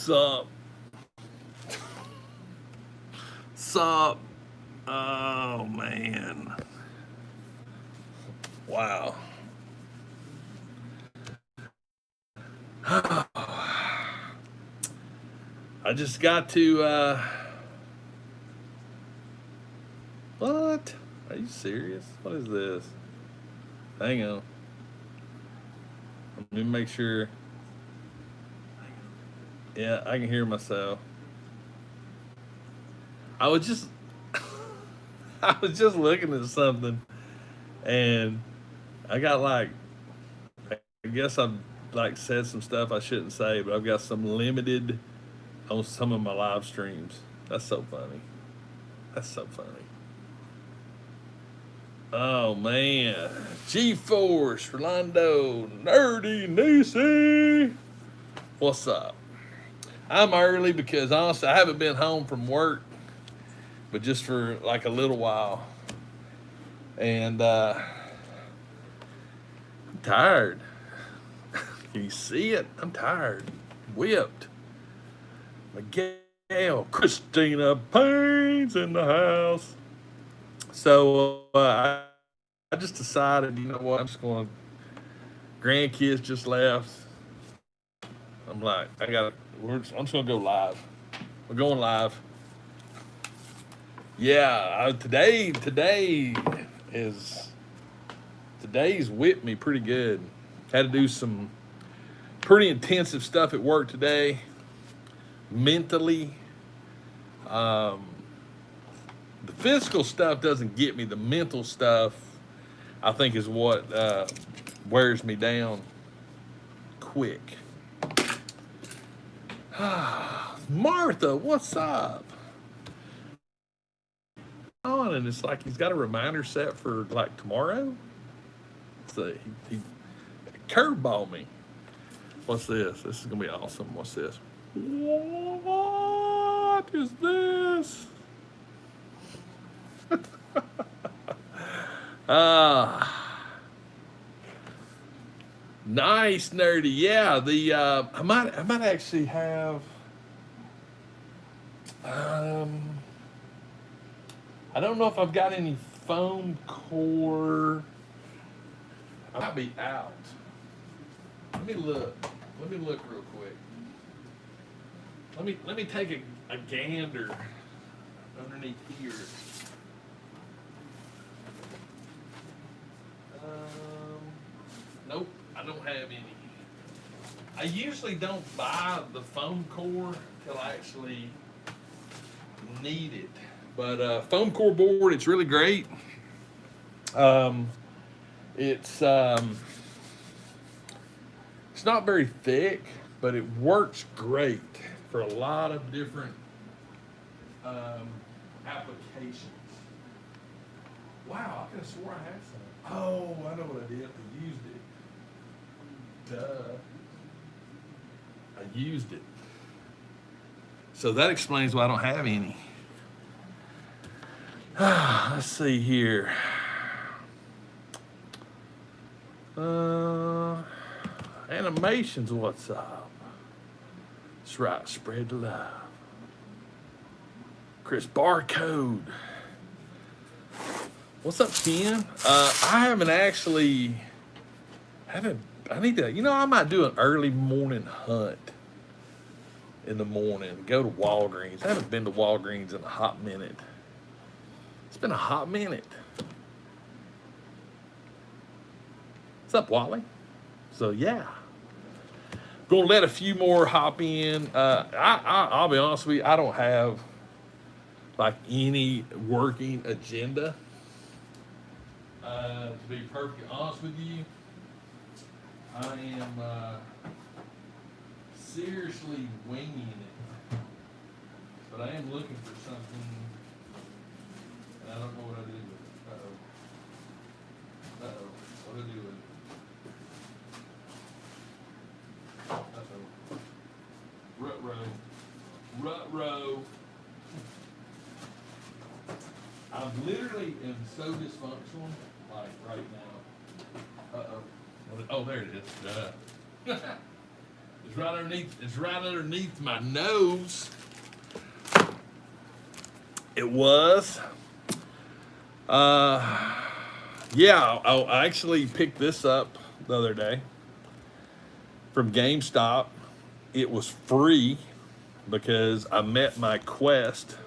Sup? Sup? Oh man. Wow. I just got to what? Are you serious? What is this? Hang on. Let me make sure. Yeah, I can hear myself. I was just I was just looking at something and I got like I guess I've like said some stuff I shouldn't say, but I've got some limited on some of my live streams. That's so funny. That's so funny. Oh man. G Force, Rolando, Nerdy, Nisi. What's up? I'm early because honestly I haven't been home from work, but just for like a little while. And I'm tired. Can you see it? I'm tired. Whipped. Miguel, Christina Payne's in the house. So I just decided, you know what? I'm just going. Grandkids just left. I'm like, I'm just gonna go live. We're going live. Yeah, is today's whipped me pretty good. Had to do some pretty intensive stuff at work today. Mentally, um, the physical stuff doesn't get me. The mental stuff, I think, is what wears me down quick. Martha, what's up? On, and it's like he's got a reminder set for like tomorrow. So he curveball me. What's this? This is gonna be awesome. What's this? What is this? Nice, nerdy. Yeah, the I might actually have um I don't know if I've got any foam core. I might be out. Let me look. Let me look real quick. Let me take a gander underneath here. Nope, I don't have any. I usually don't buy the foam core till I actually need it. But foam core board, it's really great. Um, it's it's not very thick, but it works great for a lot of different applications. Wow, I could have swore I had some. Oh, I know what I did. I used it. Duh. I used it. So that explains why I don't have any. Let's see here. Animations, what's up? That's right, spread the love. Chris Barcode. What's up, Ken? I haven't actually, I need to, I might do an early morning hunt in the morning. Go to Walgreens. I haven't been to Walgreens in a hot minute. It's been a hot minute. What's up, Wally? So, yeah. Gonna let a few more hop in. I'll be honest with you, I don't have like any working agenda. To be perfectly honest with you, I am seriously winging it. But I am looking for something, and I don't know what I do with it. Uh-oh. Uh-oh. What do I do with it? Uh-oh. Rut-row. I literally am so dysfunctional, like right now. Uh-oh. Oh, there it is. Duh. It's right underneath my nose. It was. Yeah, I actually picked this up the other day from GameStop. It was free because I met my quest.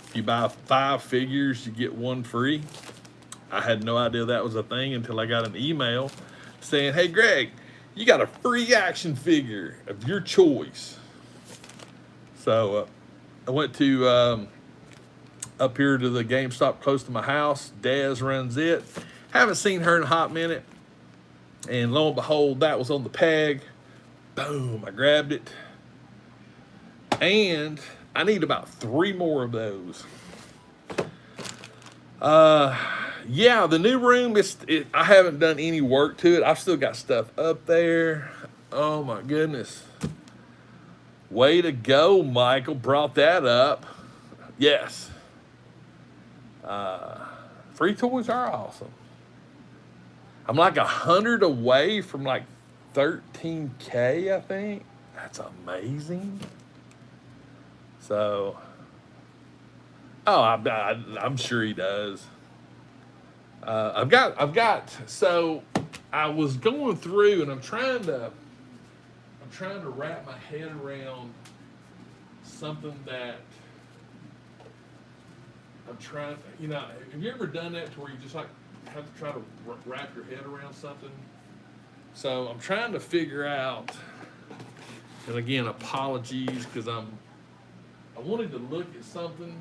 If you buy 5 figures, you get 1 free. I had no idea that was a thing until I got an email saying, "Hey, Greg, you got a free action figure of your choice." So I went to up here to the GameStop close to my house. Daz runs it. Haven't seen her in a hot minute. And lo and behold, that was on the peg. Boom, I grabbed it. And I need about 3 more of those. Yeah, the new room, I haven't done any work to it. I've still got stuff up there. Oh my goodness. Way to go, Michael. Brought that up. Yes. Free toys are awesome. I'm like 100 away from like 13K, I think. That's amazing. So, I'm sure he does. So I was going through and I'm trying to wrap my head around something that I'm trying, have you ever done that to where you just like have to try to wrap your head around something? So I'm trying to figure out, and again, apologies, because I wanted to look at something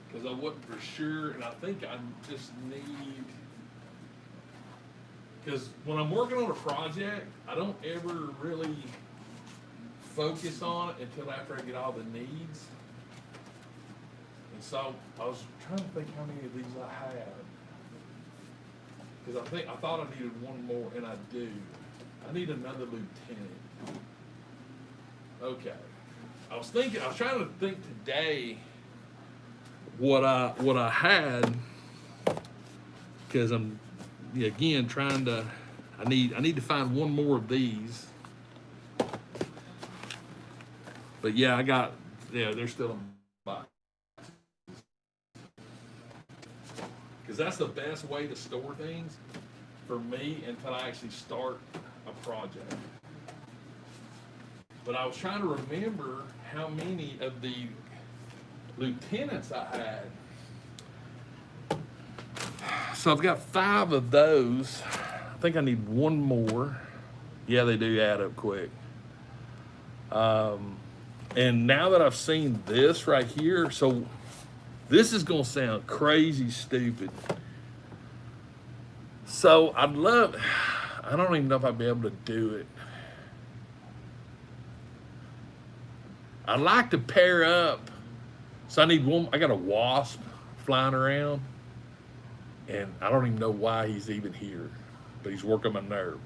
because I wasn't for sure, and I think I just need, because when I'm working on a project, I don't ever really focus on it until after I get all the needs. And so I was trying to think how many of these I had. Because I thought I needed 1 more, and I do. I need another lieutenant. Okay. I was trying to think today what I had, because I'm again trying to, I need to find 1 more of these. But yeah, they're still in my box. Because that's the best way to store things for me until I actually start a project. But I was trying to remember how many of the lieutenants I had. So I've got 5 of those. I think I need 1 more. Yeah, they do add up quick. And now that I've seen this right here, so this is going to sound crazy stupid. So I don't even know if I'd be able to do it. I'd like to pair up. So I need 1, I got a wasp flying around. And I don't even know why he's even here, but he's working my nerve.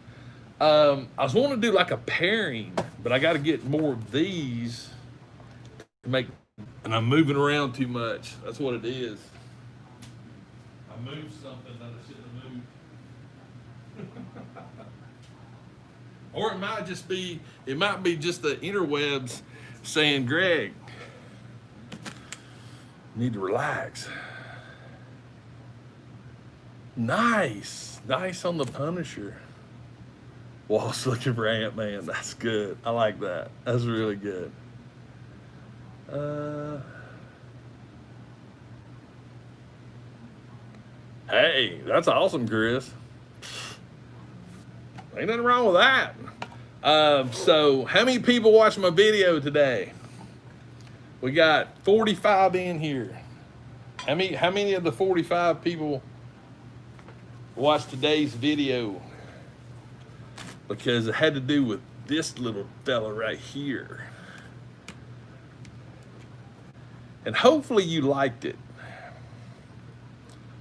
I was wanting to do like a pairing, but I got to get more of these to make, and I'm moving around too much. That's what it is. I moved something that I shouldn't have moved. Or it might be just the interwebs saying, "Greg, you need to relax." Nice on the Punisher. Walt's looking for Ant-Man. That's good. I like that. That's really good. Hey, that's awesome, Chris. Ain't nothing wrong with that. So how many people watched my video today? We got 45 in here. How many of the 45 people watched today's video? Because it had to do with this little fella right here. And hopefully you liked it,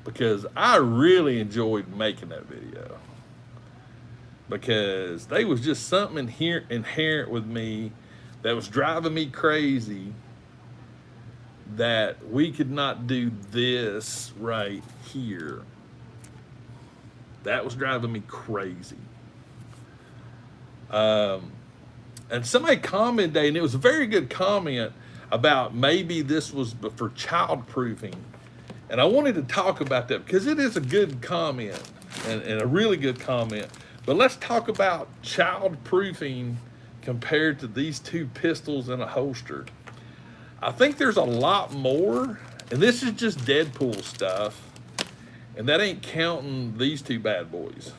because I really enjoyed making that video. Because there was just something inherent with me that was driving me crazy, that we could not do this right here. That was driving me crazy. And somebody commented, and it was a very good comment about maybe this was for childproofing. And I wanted to talk about that because it is a good comment and a really good comment. But let's talk about childproofing compared to these two pistols in a holster. I think there's a lot more, and this is just Deadpool stuff, and that ain't counting these two bad boys.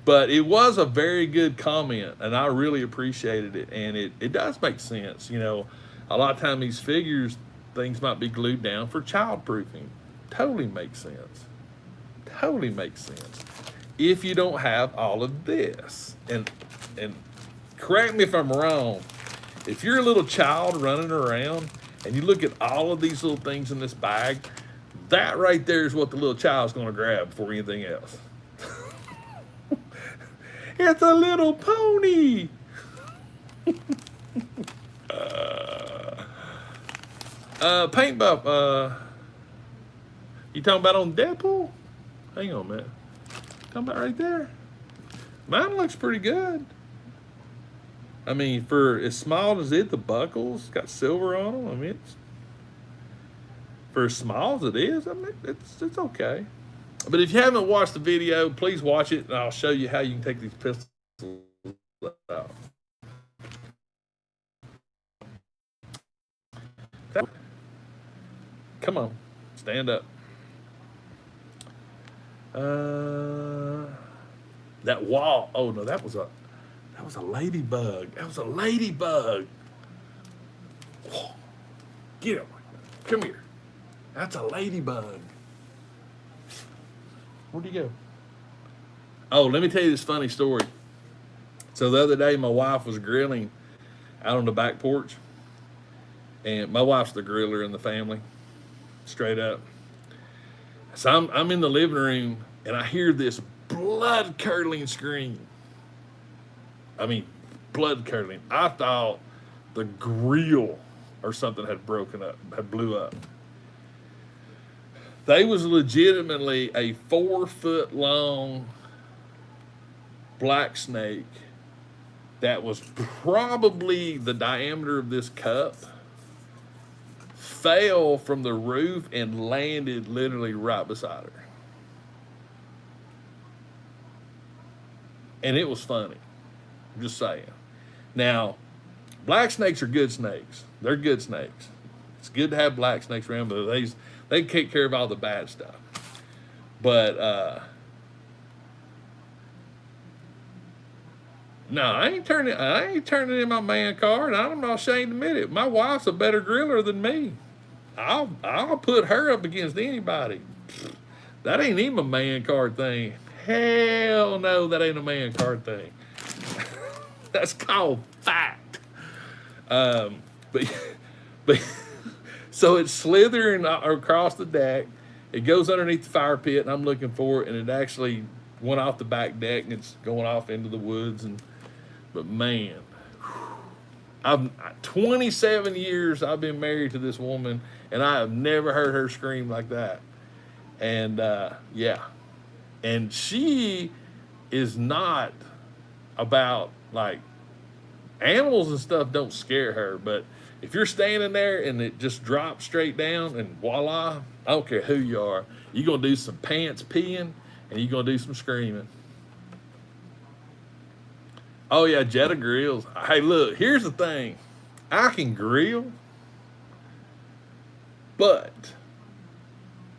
But it was a very good comment, and I really appreciated it, and it does make sense. You know, a lot of time these figures, things might be glued down for childproofing. Totally makes sense. Totally makes sense. If you don't have all of this, and correct me if I'm wrong, if you're a little child running around and you look at all of these little things in this bag, that right there is what the little child's gonna grab before anything else. It's a little pony. Paint buff. You talking about on Deadpool? Hang on a minute. Talking about right there. Mine looks pretty good. I mean, for as small as it, the buckles got silver on them. I mean, it's for as small as it is. I mean, it's okay. But if you haven't watched the video, please watch it, and I'll show you how you can take these pistols out. Come on, stand up. That wall. Oh no, that was a ladybug. That was a ladybug. Get him. Come here. That's a ladybug. Where'd he go? Oh, let me tell you this funny story. So the other day, my wife was grilling out on the back porch, and my wife's the griller in the family, straight up. So I'm in the living room, and I hear this blood-curdling scream. I mean, blood-curdling. I thought the grill or something had broken up, had blew up. They was legitimately a 4-foot-long black snake that was probably the diameter of this cup, fell from the roof and landed literally right beside her. And it was funny. I'm just saying. Now, black snakes are good snakes. They're good snakes. It's good to have black snakes around, but they take care of all the bad stuff. But no, I ain't turning in my man card. I'm not ashamed to admit it. My wife's a better griller than me. I'll put her up against anybody. That ain't even a man card thing. Hell no, that ain't a man card thing. That's called fact. But so it's slithering across the deck. It goes underneath the fire pit, and I'm looking for it, and it actually went off the back deck, and it's going off into the woods. But man, I've 27 years I've been married to this woman, and I have never heard her scream like that. And yeah, and she is not about, like, animals and stuff don't scare her, but if you're standing there and it just drops straight down and voila, I don't care who you are, you're going to do some pants peeing and you're going to do some screaming. Oh yeah, Jetta grills. Hey, look, here's the thing. I can grill, but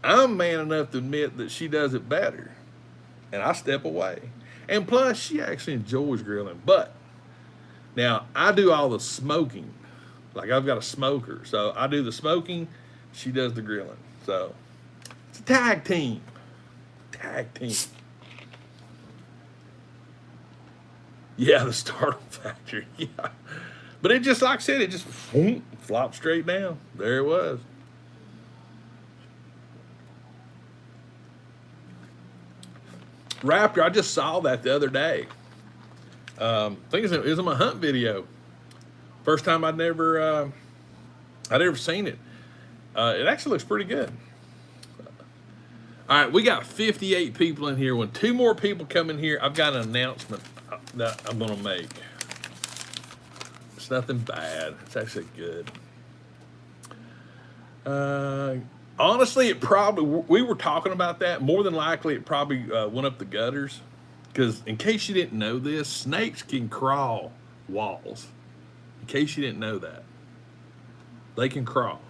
I'm man enough to admit that she does it better, and I step away. And plus, she actually enjoys grilling. But now I do all the smoking. Like, I've got a smoker, so I do the smoking, she does the grilling. So it's a tag team. Tag team. Yeah, the startle factor. Yeah. But it just, like I said, it just flopped straight down. There it was. Raptor, I just saw that the other day. I think it was in my hunt video. First time I'd never seen it. It actually looks pretty good. All right, we got 58 people in here. When 2 more people come in here, I've got an announcement. that I'm gonna make. It's nothing bad. It's actually good. Honestly, it probably, we were talking about that. More than likely, it probably went up the gutters. Because in case you didn't know this, snakes can crawl walls. In case you didn't know that, they can crawl.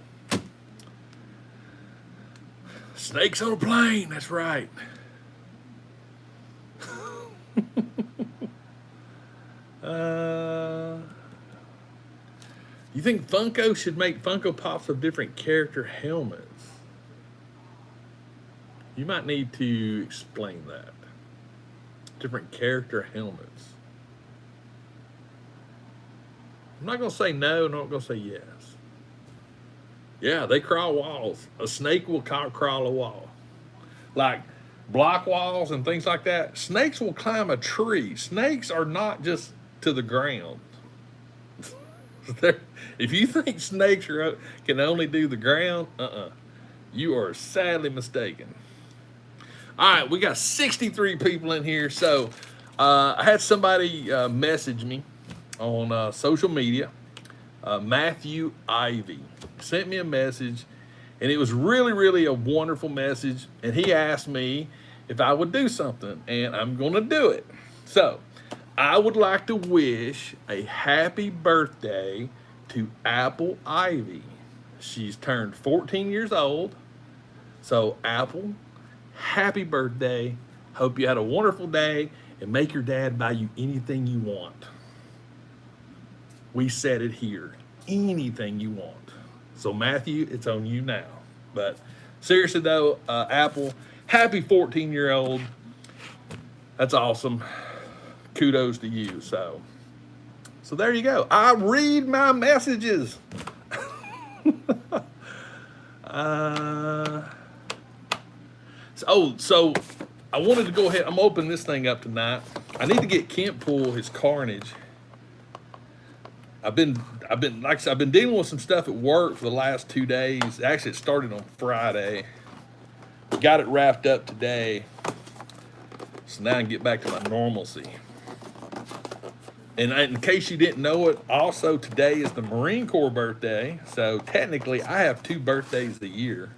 Snakes on a plane, that's right. You think Funko should make Funko Pops of different character helmets? You might need to explain that. Different character helmets. I'm not going to say no, I'm not going to say yes. Yeah, they crawl walls. A snake will crawl a wall. Like block walls and things like that. Snakes will climb a tree. Snakes are not just to the ground. If you think snakes can only do the ground, you are sadly mistaken. All right, we got 63 people in here. So I had somebody message me on social media. Matthew Ivy sent me a message, and it was really, really a wonderful message. And he asked me if I would do something, and I'm going to do it. So I would like to wish a happy birthday to Apple Ivy. She's turned 14 years old. So Apple, happy birthday. Hope you had a wonderful day, and make your dad buy you anything you want. We said it here. Anything you want. So Matthew, it's on you now. But seriously though, Apple, happy 14-year-old. That's awesome. Kudos to you. So there you go. I read my messages. So I wanted to go ahead. I'm opening this thing up tonight. I need to get Kent Pool his Carnage. I've been like I said, I've been dealing with some stuff at work for the last 2 days. Actually, it started on Friday. Got it wrapped up today. So now I can get back to my normalcy. And in case you didn't know it, also today is the Marine Corps birthday. So technically, I have 2 birthdays a year.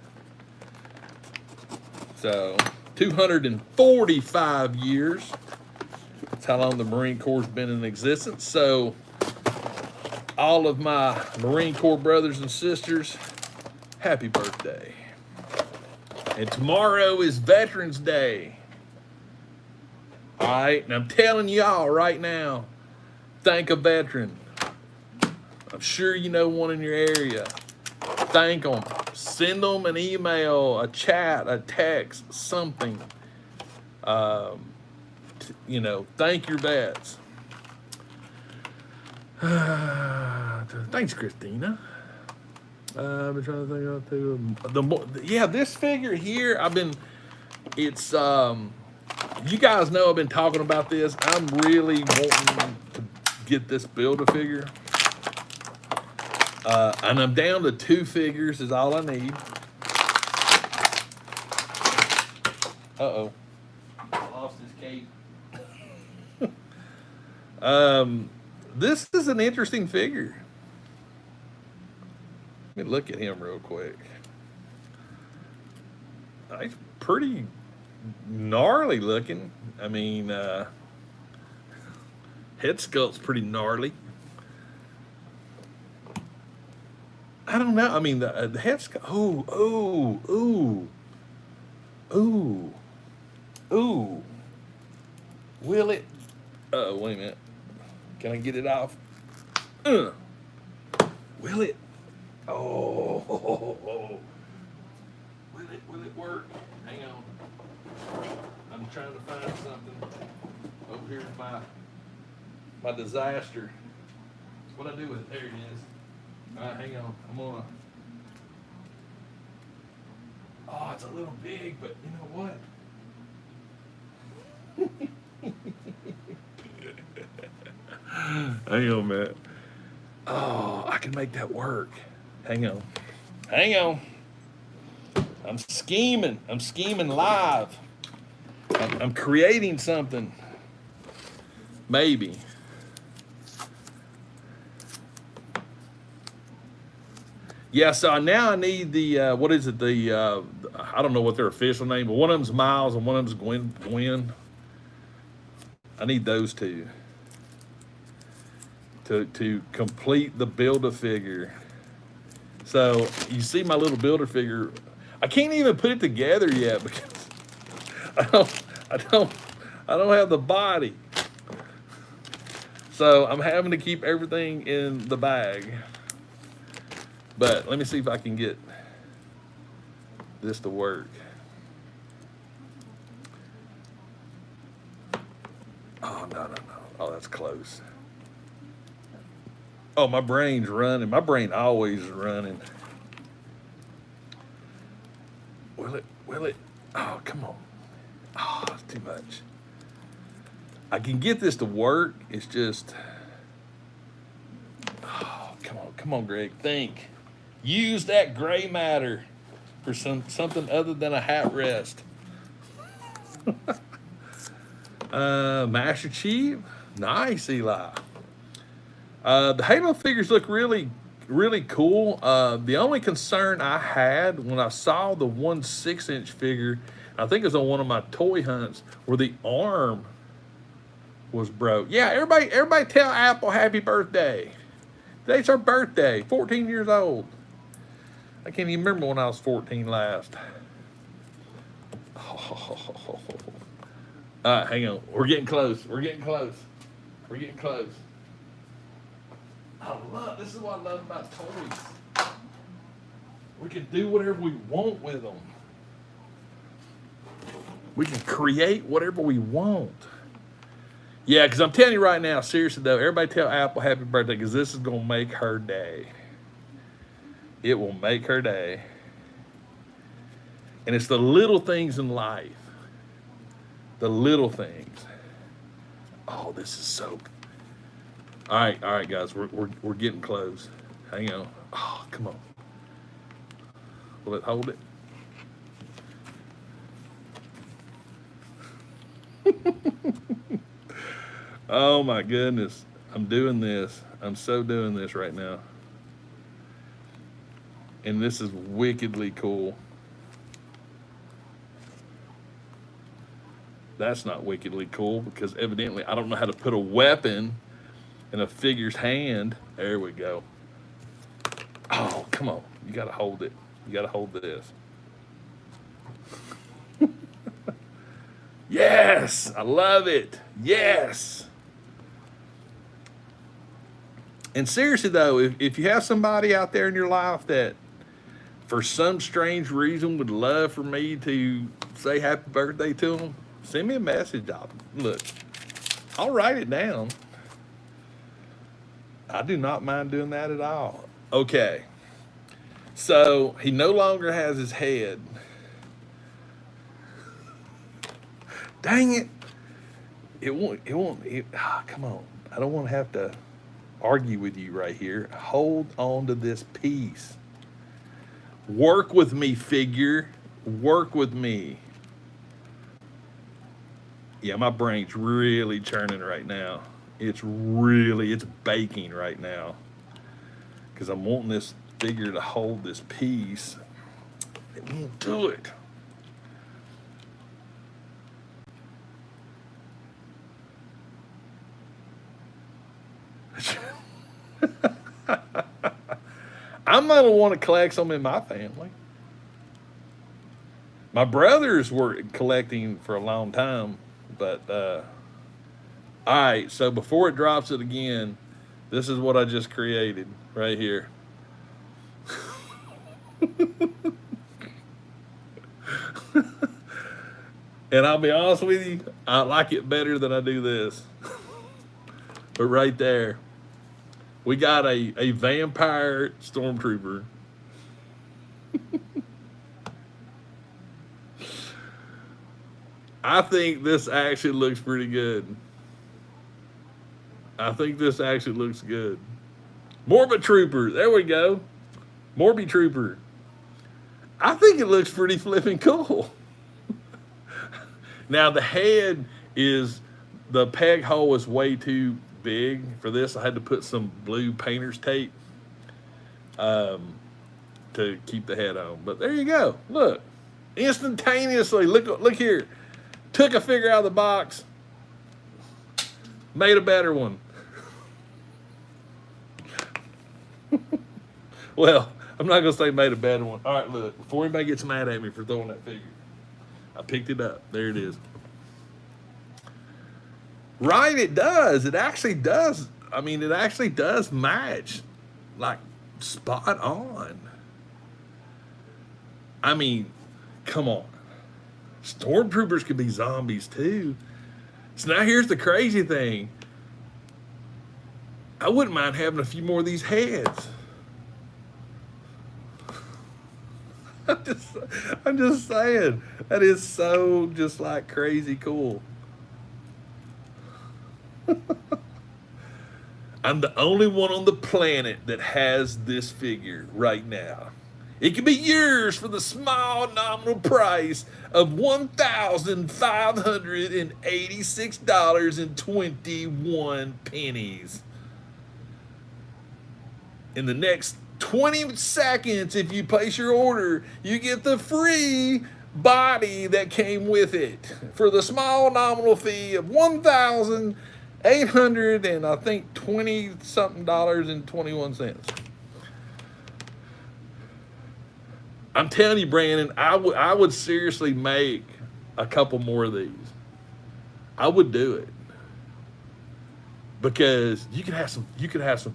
So 245 years. That's how long the Marine Corps has been in existence. So all of my Marine Corps brothers and sisters, happy birthday. And tomorrow is Veterans Day. All right, and I'm telling y'all right now, thank a veteran. I'm sure you know one in your area. Thank them. Send them an email, a chat, a text, something. Thank your vets. Thanks, Christina. I've been trying to think of this figure here. It's you guys know I've been talking about this. I'm really wanting to get this Build-A-Figure. And I'm down to 2 figures is all I need. Uh-oh. Lost his cape. This is an interesting figure. Let me look at him real quick. He's pretty gnarly looking. I mean, head sculpt's pretty gnarly. I don't know. I mean, the head sculpt. Ooh. Will it? Oh, wait a minute. Can I get it off? Will it? Oh. Will it work? Hang on. I'm trying to find something. Over here's my disaster. What I do with it? There it is. All right, hang on. I'm gonna. Oh, it's a little big, but you know what? Hang on, man. Oh, I can make that work. Hang on. I'm scheming live. I'm creating something. Maybe. Yeah, so now I need the, what is it, I don't know what their official name, but one of them's Miles and one of them's Gwen. I need those two to complete the Build-A-Figure. So you see my little Build-A-Figure. I can't even put it together yet because I don't have the body. So I'm having to keep everything in the bag. But let me see if I can get this to work. Oh, no. Oh, that's close. Oh, my brain's running. My brain always is running. Will it? Oh, come on. Oh, it's too much. I can get this to work. It's just, oh, come on, Greg, think. Use that gray matter for something other than a hat rest. Master Chief, nice, Eli. The Halo figures look really, really cool. The only concern I had when I saw the 1 6-inch figure, I think it was on one of my toy hunts, where the arm was broke. Yeah, everybody tell Apple happy birthday. Today's her birthday, 14 years old. I can't even remember when I was 14 last. Oh. All right, hang on. We're getting close. This is what I love about toys. We can do whatever we want with them. We can create whatever we want. Yeah, because I'm telling you right now, seriously though, everybody tell Apple happy birthday because this is going to make her day. It will make her day. And it's the little things in life. The little things. Oh, this is so. All right, guys, we're getting close. Hang on. Oh, come on. Will it hold it? Oh my goodness. I'm doing this. I'm so doing this right now. And this is wickedly cool. That's not wickedly cool because evidently I don't know how to put a weapon in a figure's hand. There we go. Oh, come on. You got to hold it. You got to hold this. Yes, I love it. Yes. And seriously though, if you have somebody out there in your life that for some strange reason would love for me to say happy birthday to them, send me a message. I'll write it down. I do not mind doing that at all. Okay. So he no longer has his head. Dang it. It won't. Come on. I don't want to have to argue with you right here. Hold on to this piece. Work with me, figure. Work with me. Yeah, my brain's really churning right now. It's baking right now. Because I'm wanting this figure to hold this piece. It won't do it. I'm going to want to collect some in my family. My brothers were collecting for a long time, but all right, so before it drops it again, this is what I just created right here. And I'll be honest with you, I like it better than I do this. But right there, we got a vampire stormtrooper. I think this actually looks pretty good. I think this actually looks good. Morbid Trooper, there we go. Morbid Trooper. I think it looks pretty flipping cool. Now the head is the peg hole was way too big for this. I had to put some blue painter's tape to keep the head on. But there you go. Look, instantaneously. Look here. Took a figure out of the box, made a better one. Well, I'm not gonna say made a better one. All right, look. Before anybody gets mad at me for throwing that figure, I picked it up. There it is. Right, it does. It actually does. I mean, it actually does match, like spot on. I mean, come on. Stormtroopers could be zombies too. So now here's the crazy thing. I wouldn't mind having a few more of these heads. I'm just saying. That is so just like crazy cool. I'm the only one on the planet that has this figure right now. It can be yours for the small nominal price of $1,586.21. In the next 20 seconds, if you place your order, you get the free body that came with it for the small nominal fee of $1,800 and I think 20 something dollars and 21 cents. I'm telling you, Brandon, I would seriously make a couple more of these. I would do it because you could have some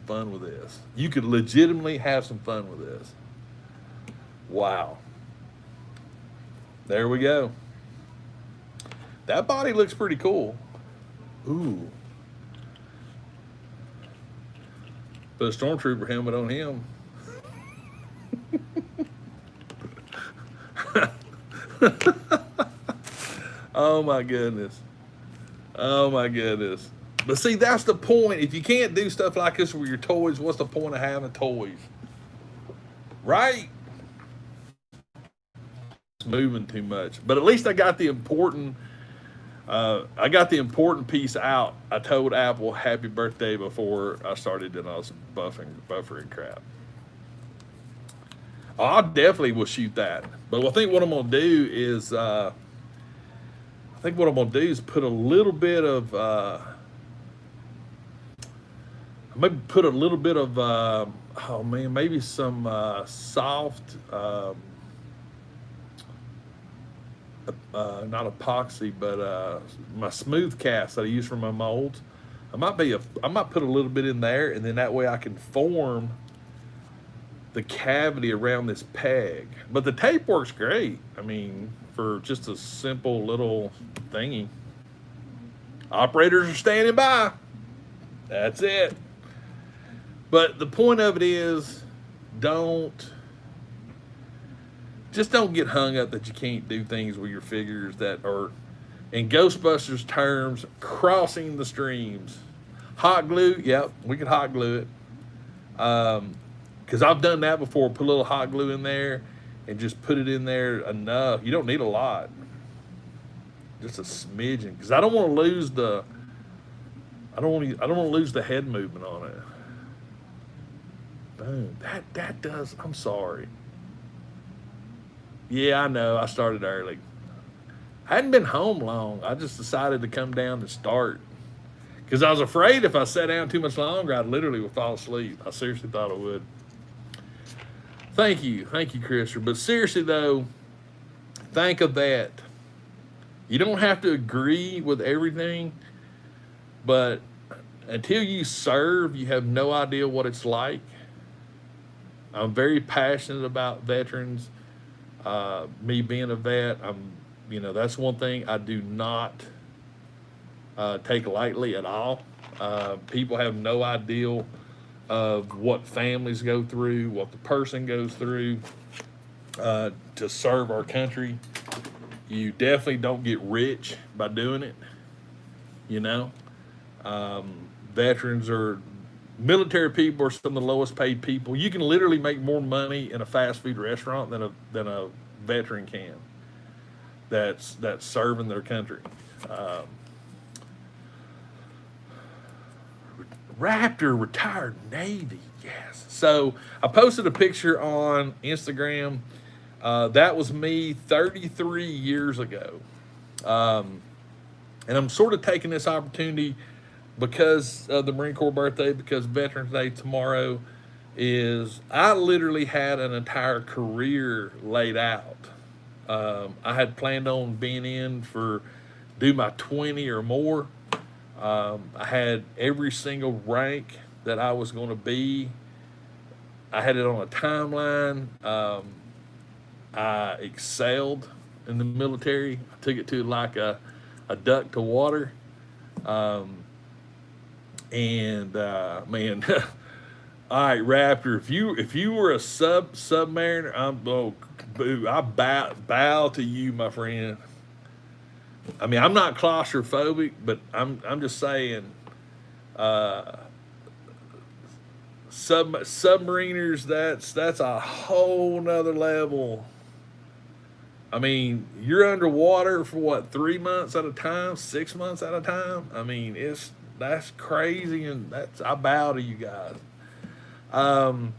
fun with this. You could legitimately have some fun with this. Wow. There we go. That body looks pretty cool. Ooh. Put a Stormtrooper helmet on him. Oh my goodness. Oh my goodness. But see, that's the point. If you can't do stuff like this with your toys, what's the point of having toys? Right? It's moving too much. But at least I got the important piece out. I told Apple happy birthday before I started doing all some buffering crap. I definitely will shoot that. But I think what I'm gonna do is put a little bit of maybe some soft not epoxy, but my smooth cast that I use for my molds. I might put a little bit in there, and then that way I can form the cavity around this peg. But the tape works great. I mean, for just a simple little thingy. Operators are standing by. That's it. But the point of it is, don't get hung up that you can't do things with your figures that are, in Ghostbusters terms, crossing the streams. Hot glue, yep, we could hot glue it. Because I've done that before, put a little hot glue in there and just put it in there enough. You don't need a lot. Just a smidgen. Because I don't want to lose the head movement on it. Boom. That does, I'm sorry. Yeah, I know, I started early. I hadn't been home long. I just decided to come down and start. Because I was afraid if I sat down too much longer, I literally would fall asleep. I seriously thought I would. Thank you, Christopher. But seriously though, think of that. You don't have to agree with everything, but until you serve, you have no idea what it's like. I'm very passionate about veterans. Me being a vet, that's one thing I do not take lightly at all. People have no idea of what families go through, what the person goes through to serve our country. You definitely don't get rich by doing it. Military people are some of the lowest paid people. You can literally make more money in a fast food restaurant than a veteran can. That's serving their country. Raptor retired Navy. Yes. So I posted a picture on Instagram. That was me 33 years ago. And I'm sort of taking this opportunity because of the Marine Corps birthday, because Veterans Day tomorrow is, I literally had an entire career laid out. I had planned on being in for do my 20 or more. I had every single rank that I was going to be. I had it on a timeline. I excelled in the military. I took it to like a duck to water. And man, all right, Raptor. If you were a submariner, I bow to you, my friend. I mean, I'm not claustrophobic, but I'm just saying, submariners. That's a whole nother level. I mean, you're underwater for what, 3 months at a time, 6 months at a time. I mean, that's crazy, and I bow to you guys. But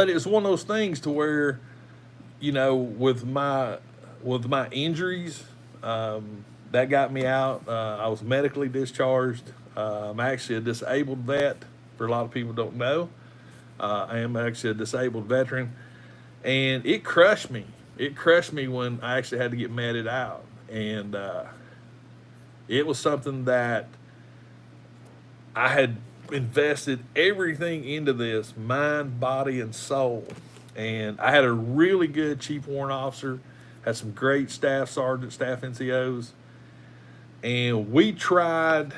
it's one of those things to where, with my injuries, that got me out. I was medically discharged. I'm actually a disabled vet. For a lot of people don't know, I am actually a disabled veteran, and it crushed me. It crushed me when I actually had to get meted out, and it was something that I had invested everything into this, mind, body, and soul. And I had a really good chief warrant officer, had some great staff sergeants, staff NCOs, and we tried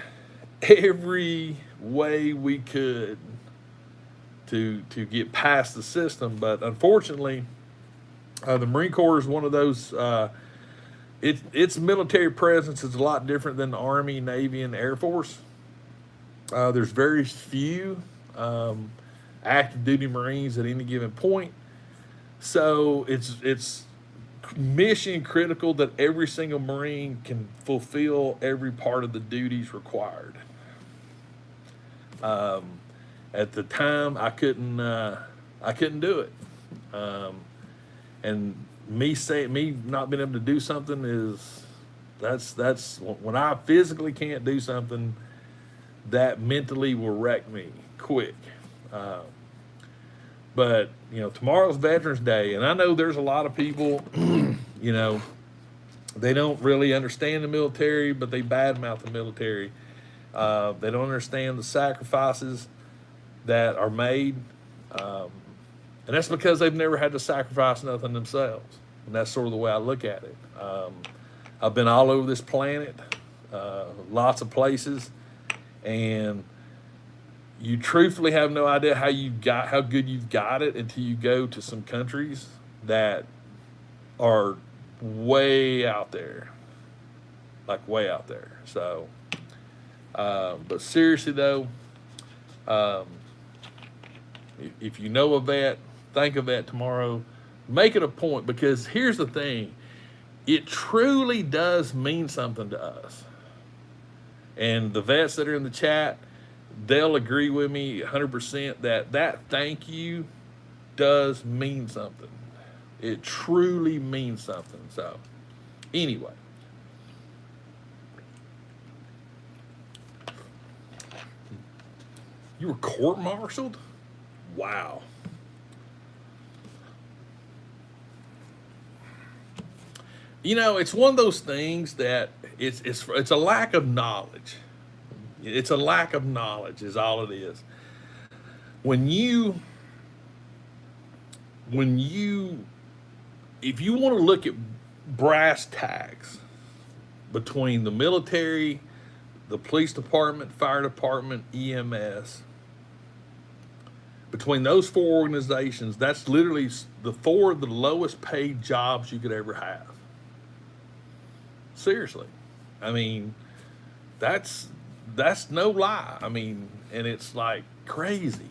every way we could to get past the system. But unfortunately, the Marine Corps is one of those. Its military presence is a lot different than the Army, Navy, and Air Force. There's very few active duty Marines at any given point, so it's mission critical that every single Marine can fulfill every part of the duties required. At the time, I couldn't do it, and me not being able to do something is that's when I physically can't do something, that mentally will wreck me quick. But tomorrow's Veterans Day, and I know there's a lot of people, they don't really understand the military, but they badmouth the military. They don't understand the sacrifices that are made, and that's because they've never had to sacrifice nothing themselves. And that's sort of the way I look at it. I've been all over this planet, lots of places, and you truthfully have no idea how good you've got it until you go to some countries that are way out there, like way out there. So, but seriously though, if you know a vet, think of that tomorrow. Make it a point, because here's the thing: it truly does mean something to us. And the vets that are in the chat, they'll agree with me 100% that thank you does mean something. It truly means something. So, anyway. You were court-martialed? Wow. It's one of those things that it's a lack of knowledge. It's a lack of knowledge is all it is. If you want to look at brass tacks between the military, the police department, fire department, EMS, between those four organizations, that's literally the four of the lowest paid jobs you could ever have. Seriously. I mean, that's no lie. I mean, and it's like crazy.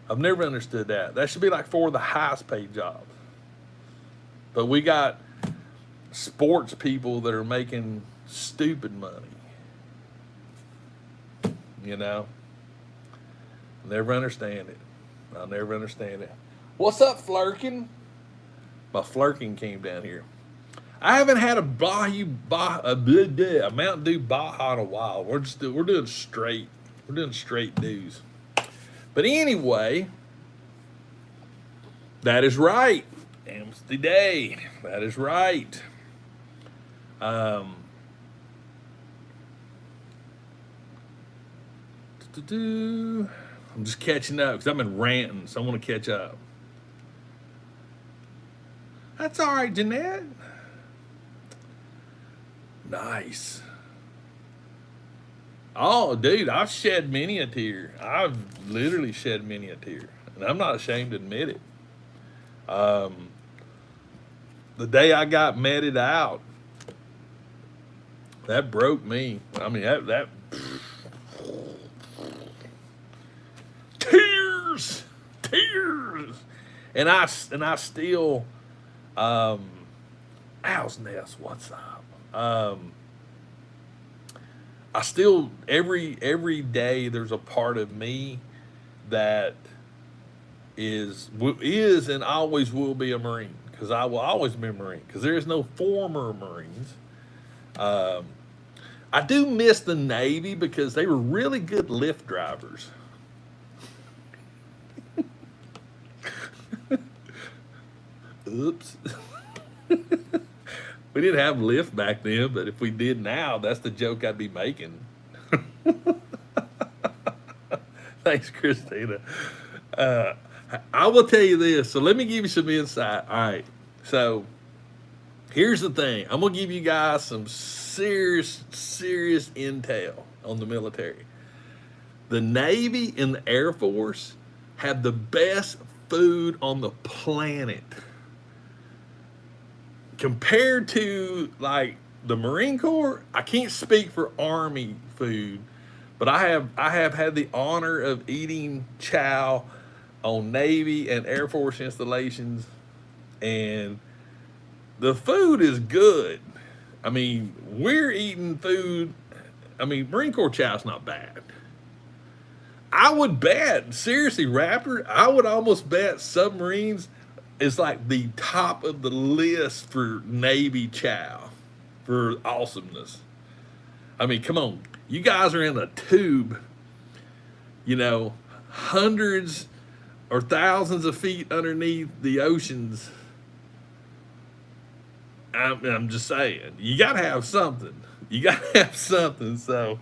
I've never understood that. That should be like four of the highest paid jobs. But we got sports people that are making stupid money. you know. I'll never understand it. I'll never understand it. What's up, Flirkin? My Flirkin came down here. I haven't had a Mountain Dew Baja in a while. We're doing straight. We're doing straight dews. But anyway, that is right. Amnesty Day. That is right. I'm just catching up because I've been ranting, so I want to catch up. That's all right, Jeanette. Nice. Oh, dude, I've shed many a tear. I've literally shed many a tear, and I'm not ashamed to admit it. The day I got meted out, that broke me. I mean, that tears, and I still, Owl's Nest, what's up? I still every day there's a part of me that is and always will be a Marine, because I will always be a Marine, because there is no former Marines. I do miss the Navy because they were really good lift drivers. Oops. We didn't have lift back then, but if we did now, that's the joke I'd be making. Thanks, Christina. I will tell you this. So let me give you some insight. All right. So here's the thing. I'm going to give you guys some serious intel on the military. The Navy and the Air Force have the best food on the planet. Compared to like the Marine Corps, I can't speak for Army food, but I have had the honor of eating chow on Navy and Air Force installations, and the food is good. I mean, we're eating food. I mean, Marine Corps chow's not bad. I would bet, seriously, Raptor, I would almost bet submarines is like the top of the list for Navy chow, for awesomeness. I mean, come on. You guys are in a tube, you know, hundreds or thousands of feet underneath the oceans. I'm just saying, you got to have something. You got to have something. So,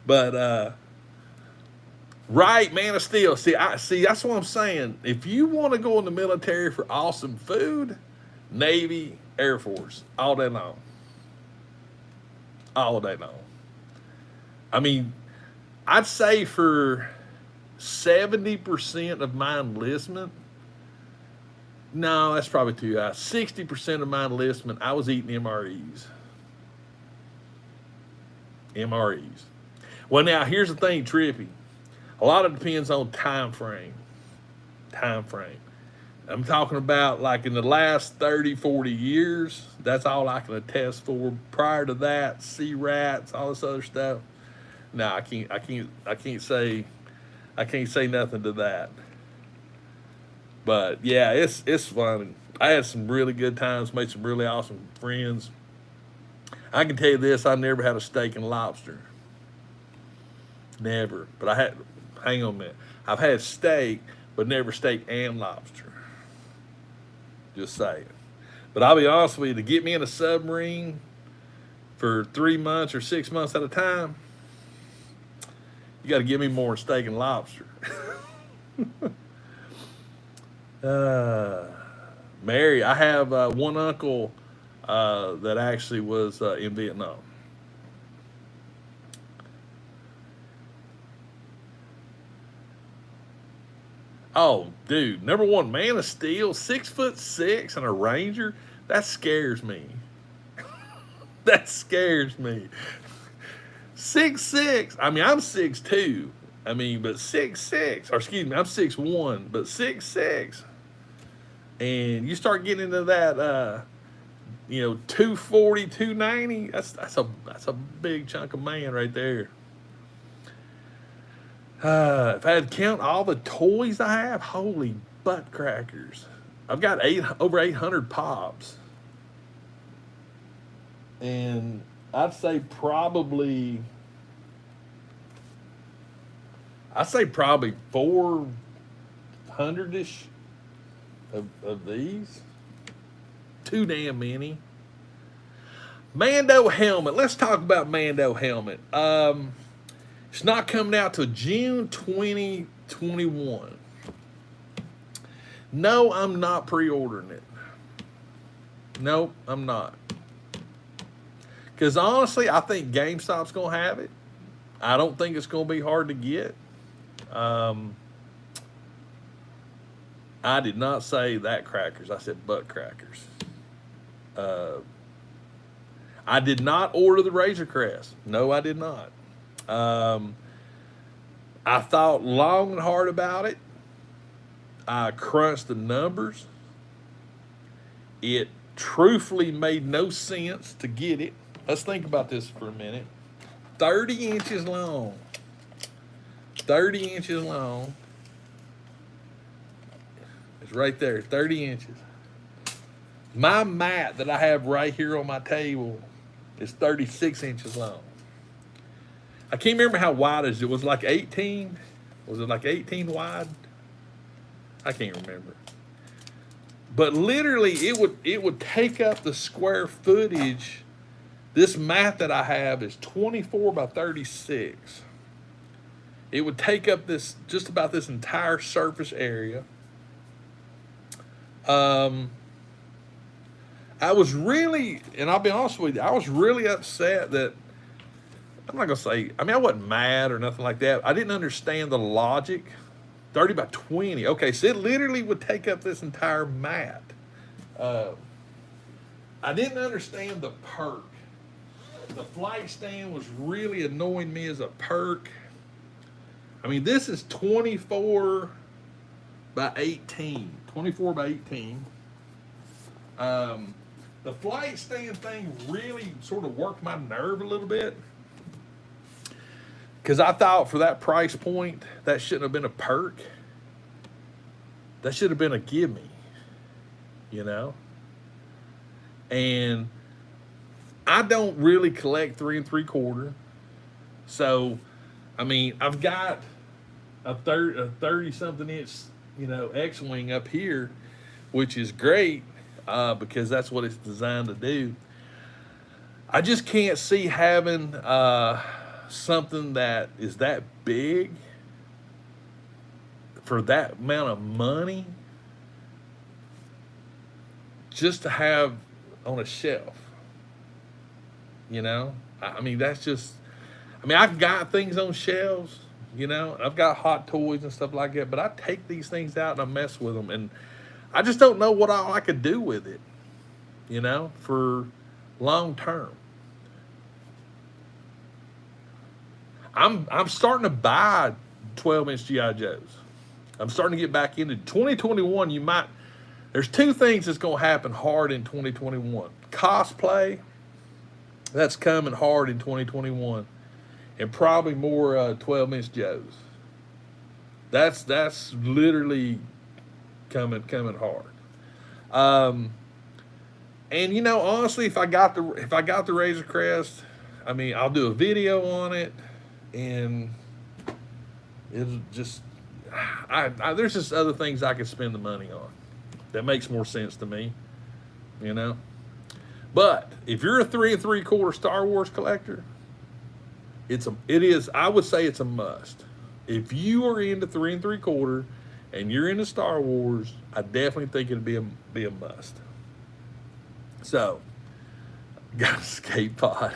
but, right, Man of Steel. See, that's what I'm saying. If you want to go in the military for awesome food, Navy, Air Force, all day long. All day long. I mean, I'd say for 70% of my enlistment, no, that's probably too high. 60% of my enlistment, I was eating MREs. MREs. Well, now, here's the thing, Trippy. A lot of it depends on time frame. I'm talking about like in the last 30, 40 years. That's all I can attest for. Prior to that, sea rats, all this other stuff. No, I can't say nothing to that. But yeah, it's fun. I had some really good times, made some really awesome friends. I can tell you this, I never had a steak and lobster. Never. But hang on a minute. I've had steak, but never steak and lobster. Just saying. But I'll be honest with you, to get me in a submarine for 3 months or 6 months at a time, you got to give me more steak and lobster. Mary, I have one uncle that actually was in Vietnam. Oh, dude, number one, Man of Steel, 6'6" and a Ranger, that scares me. That scares me. 6'6", I mean, I'm 6'2". I mean, but 6'6", or excuse me, I'm 6'1", but 6'6". And you start getting into that, 240, 290, that's a big chunk of man right there. If I had to count all the toys I have, holy butt crackers. I've got over 800 pops. And I'd say probably 400-ish of these. Too damn many. Mando helmet. Let's talk about Mando helmet. It's not coming out till June 2021. No, I'm not pre-ordering it. Nope, I'm not. Because honestly, I think GameStop's going to have it. I don't think it's going to be hard to get. I did not say that crackers. I said butt crackers. I did not order the Razor Crest. No, I did not. I thought long and hard about it. I crunched the numbers. It truthfully made no sense to get it. Let's think about this for a minute. 30 inches long. 30 inches long. It's right there, 30 inches. My mat that I have right here on my table is 36 inches long. I can't remember how wide it was. Like 18? Was it like 18 wide? I can't remember. But literally, it would take up the square footage. This mat that I have is 24 by 36. It would take up just about this entire surface area. I was really, and I'll be honest with you, I was really upset that, I'm not going to say, I wasn't mad or nothing like that. I didn't understand the logic. 30 by 20. Okay, so it literally would take up this entire mat. I didn't understand the perk. The flight stand was really annoying me as a perk. This is 24 by 18. 24 by 18. The flight stand thing really sort of worked my nerve a little bit. Because I thought for that price point, that shouldn't have been a perk. That should have been a gimme, And I don't really collect 3 3/4. So, I've got a 30-something inch, X-Wing up here, which is great because that's what it's designed to do. I just can't see having something that is that big for that amount of money just to have on a shelf. That's just, I've got things on shelves, I've got hot toys and stuff like that, but I take these things out and I mess with them, and I just don't know what all I could do with it, for long term. I'm starting to buy 12-inch G.I. Joes. I'm starting to get back into 2021. There's 2 things that's going to happen hard in 2021. Cosplay, that's coming hard in 2021. And probably more 12-inch Joes. That's literally coming hard. And honestly, if I got the Razor Crest, I'll do a video on it. And it'll just, there's just other things I could spend the money on that makes more sense to me, But if you're a 3 3/4 Star Wars collector, I would say it's a must. If you are into 3 3/4 and you're into Star Wars, I definitely think it'd be a must. So, got a skate pod.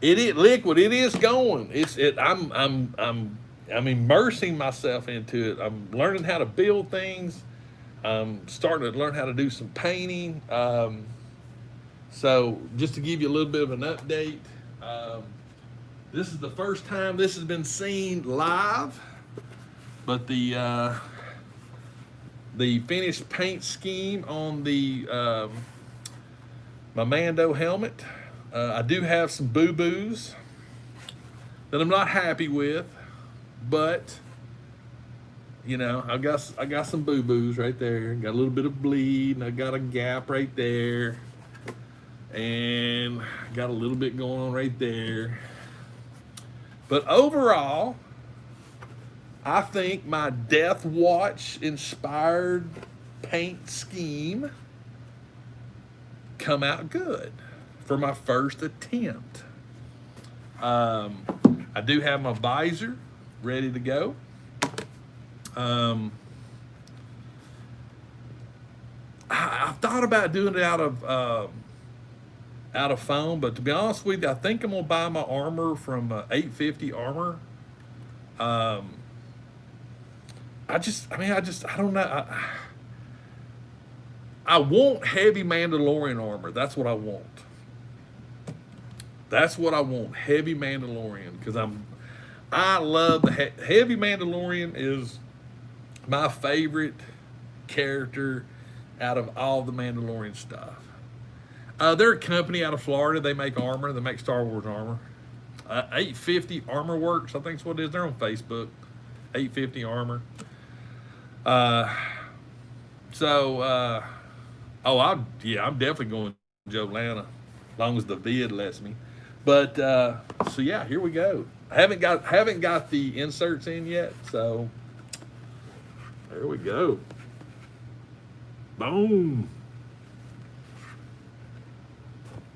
It is liquid. It is going. I'm immersing myself into it. I'm learning how to build things. I'm starting to learn how to do some painting. So just to give you a little bit of an update, this is the first time this has been seen live, but the finished paint scheme on the my Mando helmet I do have some boo-boos that I'm not happy with, but you know, I got some boo-boos right there. Got a little bit of bleed, and I got a gap right there, and got a little bit going on right there. But overall, I think my Death Watch inspired paint scheme come out good for my first attempt. I do have my visor ready to go. I've thought about doing it out of foam, but to be honest with you, I think I'm gonna buy my armor from 850 Armor. Um, I don't know. I want heavy Mandalorian armor. That's what I want. That's what I want. Heavy Mandalorian, because I love the heavy Mandalorian is my favorite character out of all the Mandalorian stuff. They're a company out of Florida. They make armor. They make Star Wars armor. 850 Armor Works, I think is what it is. They're on Facebook. 850 Armor. I'm definitely going to Joe Atlanta, as long as the vid lets me. But so yeah, here we go. I haven't got the inserts in yet, so there we go. Boom.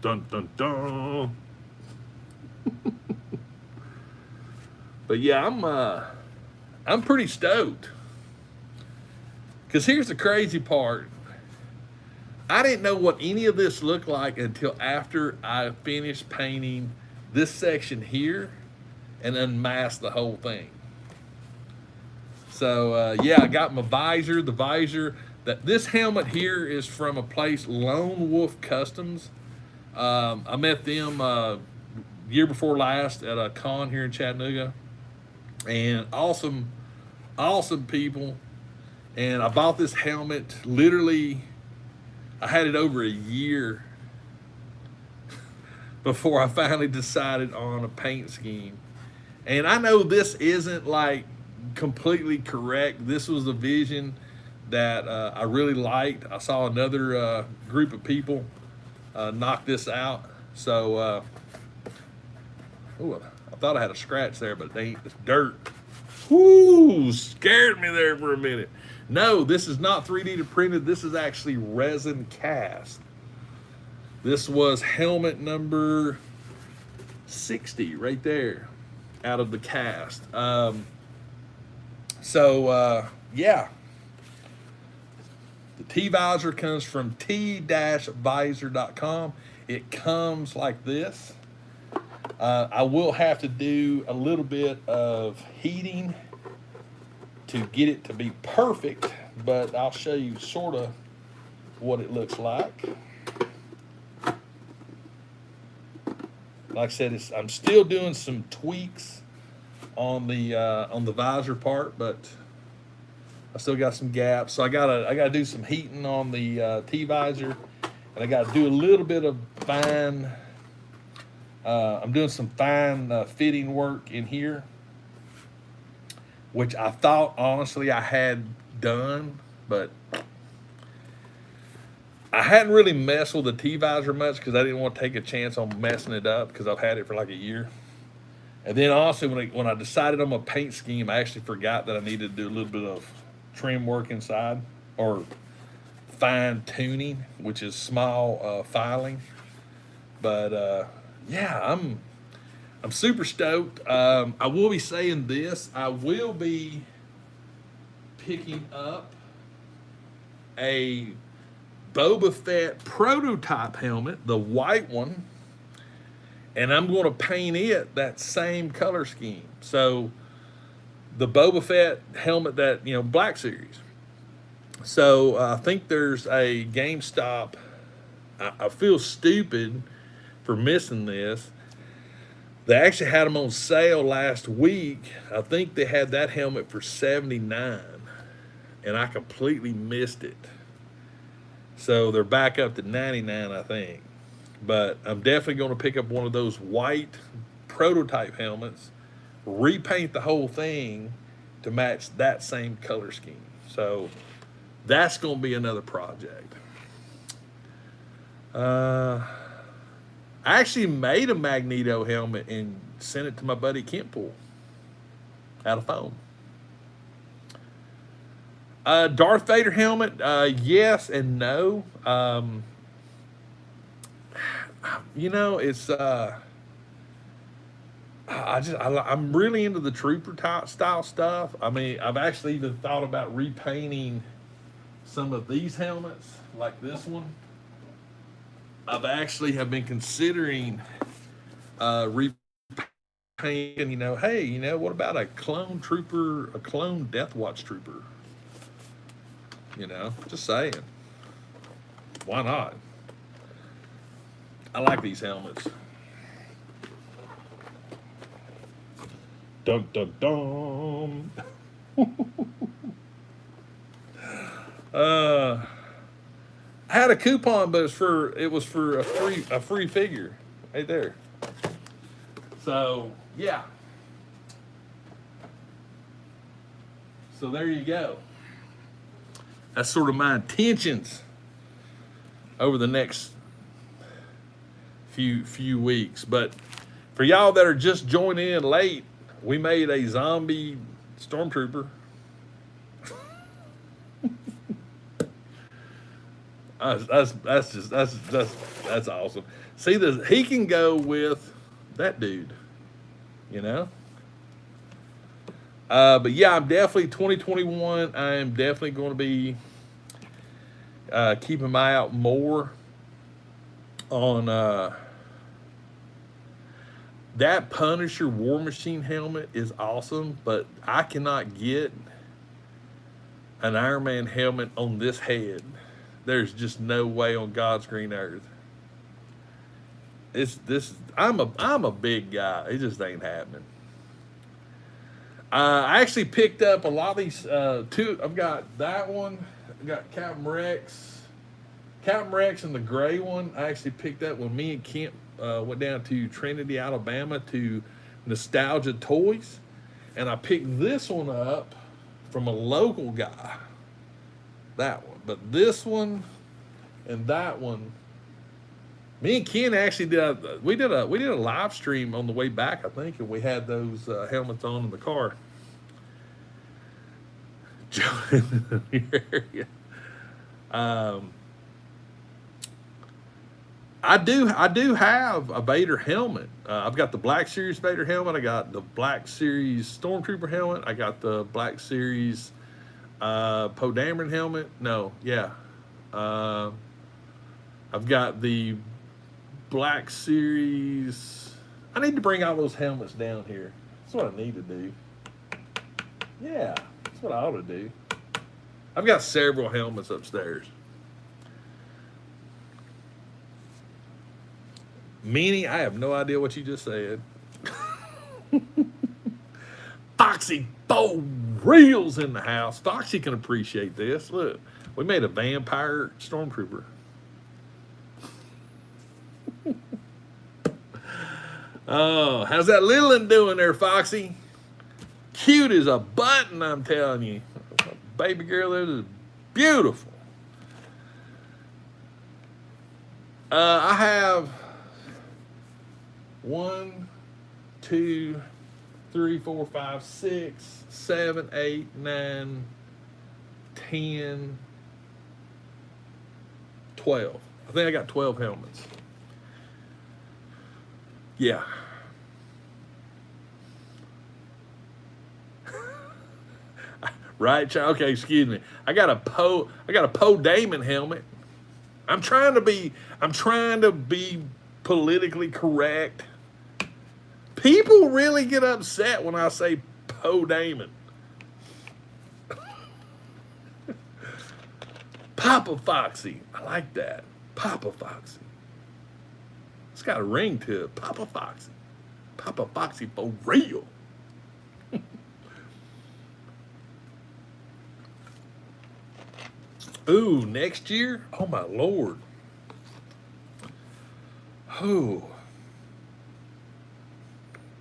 Dun dun dun. But yeah, I'm pretty stoked. Cause here's the crazy part. I didn't know what any of this looked like until after I finished painting this section here and unmasked the whole thing. So yeah, I got my visor. The visor this helmet here is from a place, Lone Wolf Customs. I met them year before last at a con here in Chattanooga, and awesome people. And I bought this helmet literally. I had it over a year before I finally decided on a paint scheme. And I know this isn't like completely correct. This was a vision that I really liked. I saw another group of people knock this out. So, I thought I had a scratch there, but it ain't. It's dirt. Whoo, scared me there for a minute. No, this is not 3D printed. This is actually resin cast. This was helmet number 60 right there out of the cast. Yeah. The T-Visor comes from t-visor.com. It comes like this. I will have to do a little bit of heating to get it to be perfect, but I'll show you sort of what it looks like. Like I said, I'm still doing some tweaks on the visor part, but I still got some gaps. So I gotta do some heating on the T-Visor, and I gotta do a little bit of fine. I'm doing some fine fitting work in here, which I thought honestly I had done, but I hadn't really messed with the T-Visor much because I didn't want to take a chance on messing it up because I've had it for like a year. And then also when I decided on my paint scheme, I actually forgot that I needed to do a little bit of trim work inside, or fine tuning, which is small filing. But yeah, I'm super stoked. I will be saying this. I will be picking up a Boba Fett prototype helmet, the white one, and I'm going to paint it that same color scheme. So the Boba Fett helmet that, Black Series. So I think there's a GameStop. I feel stupid for missing this. They actually had them on sale last week. I think they had that helmet for $79, and I completely missed it. So they're back up to $99, I think. But I'm definitely going to pick up one of those white prototype helmets, repaint the whole thing to match that same color scheme. So that's going to be another project. I actually made a Magneto helmet and sent it to my buddy Kentpool out of foam. Darth Vader helmet, yes and no. It's I'm really into the trooper type style stuff. I mean, I've actually even thought about repainting some of these helmets, like this one. I've actually have been considering repainting. Hey, what about a clone trooper, a clone Death Watch trooper? Just saying. Why not? I like these helmets. Dun dun dun. I had a coupon, but it was for a free figure right there. So yeah. So there you go. That's sort of my intentions over the next few weeks. But for y'all that are just joining in late, we made a zombie stormtrooper. That's awesome. See, he can go with that dude, But yeah, I'm definitely 2021. I am definitely going to be keeping my eye out more on that Punisher War Machine helmet is awesome, but I cannot get an Iron Man helmet on this head. There's just no way on God's green earth. I'm a big guy. It just ain't happening. I actually picked up a lot of these two. I've got that one. I got Captain Rex and the gray one. I actually picked up when me and Kent went down to Trinity, Alabama to Nostalgia Toys, and I picked this one up from a local guy. That one, but this one and that one. Me and Ken actually did a live stream on the way back, I think, and we had those helmets on in the car. I do have a Vader helmet. I've got the Black Series Vader helmet. I got the Black Series Stormtrooper helmet. I got the Black Series Poe Dameron helmet. No, yeah. I've got the Black Series. I need to bring all those helmets down here. That's what I need to do. Yeah, that's what I ought to do. I've got several helmets upstairs. Meanie, I have no idea what you just said. Foxy Bo Reels in the house. Foxy can appreciate this. Look, we made a vampire stormtrooper. Oh, how's that little one doing there, Foxy? Cute as a button, I'm telling you. Baby girl, that is beautiful. I have 1, 2, 3, 4, 5, 6, 7, 8, 9, 10, 12. I think I got 12 helmets. Yeah. Right, child? Okay, excuse me. I got a Poe Dameron helmet. I'm trying to be politically correct. People really get upset when I say Poe Dameron. Papa Foxy. I like that. Papa Foxy. It's got a ring to it. Papa Foxy. Papa Foxy for real. Ooh, next year? Oh my Lord. Oh,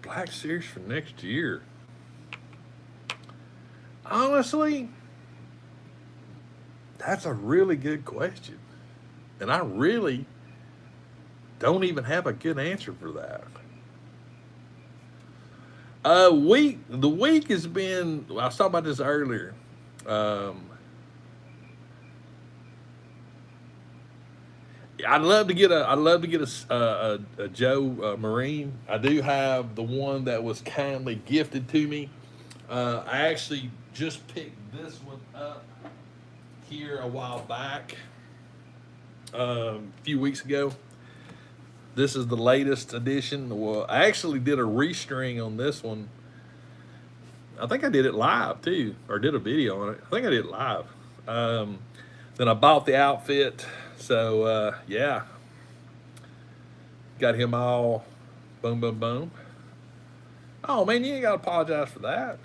Black Series for next year. Honestly, that's a really good question. And I really don't even have a good answer for that. The week has been. I was talking about this earlier. Um, I'd love to get a Joe Marine. I do have the one that was kindly gifted to me. I actually just picked this one up here a while back, a few weeks ago. This is the latest edition. Well, I actually did a restring on this one. I think I did it live too, or did a video on it. I think I did it live. Um, then I bought the outfit. So yeah, got him all boom, boom, boom. Oh man, you ain't got to apologize for that.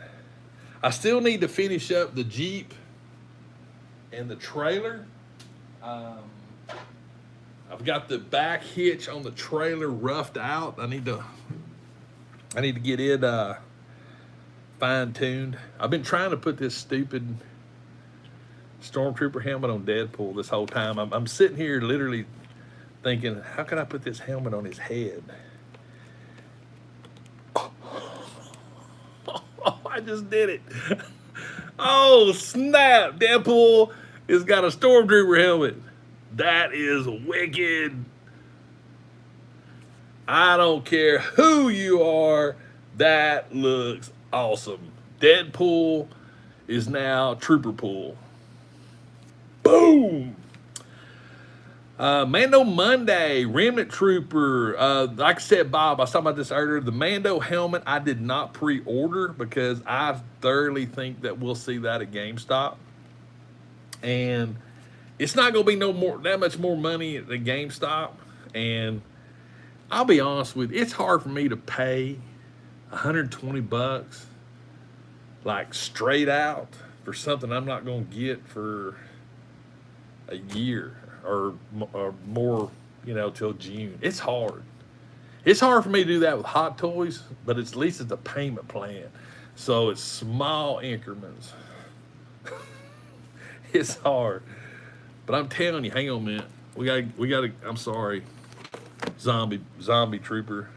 I still need to finish up the Jeep and the trailer. Um, I've got the back hitch on the trailer roughed out. I need to get it fine tuned. I've been trying to put this stupid Stormtrooper helmet on Deadpool this whole time. I'm sitting here literally thinking, how can I put this helmet on his head? I just did it. Oh, snap. Deadpool has got a Stormtrooper helmet. That is wicked. I don't care who you are. That looks awesome. Deadpool is now Trooper Pool. Boom. Mando Monday, Remnant Trooper. Like I said, Bob, I was talking about this earlier. The Mando helmet I did not pre-order because I thoroughly think that we'll see that at GameStop. And it's not going to be that much more money at the GameStop. And I'll be honest with you, it's hard for me to pay $120 like straight out for something I'm not going to get for a year or more, till June. It's hard. It's hard for me to do that with Hot Toys, but at least it's a payment plan. So it's small increments. It's hard. But I'm telling you, hang on a minute. We gotta, I'm sorry, zombie trooper.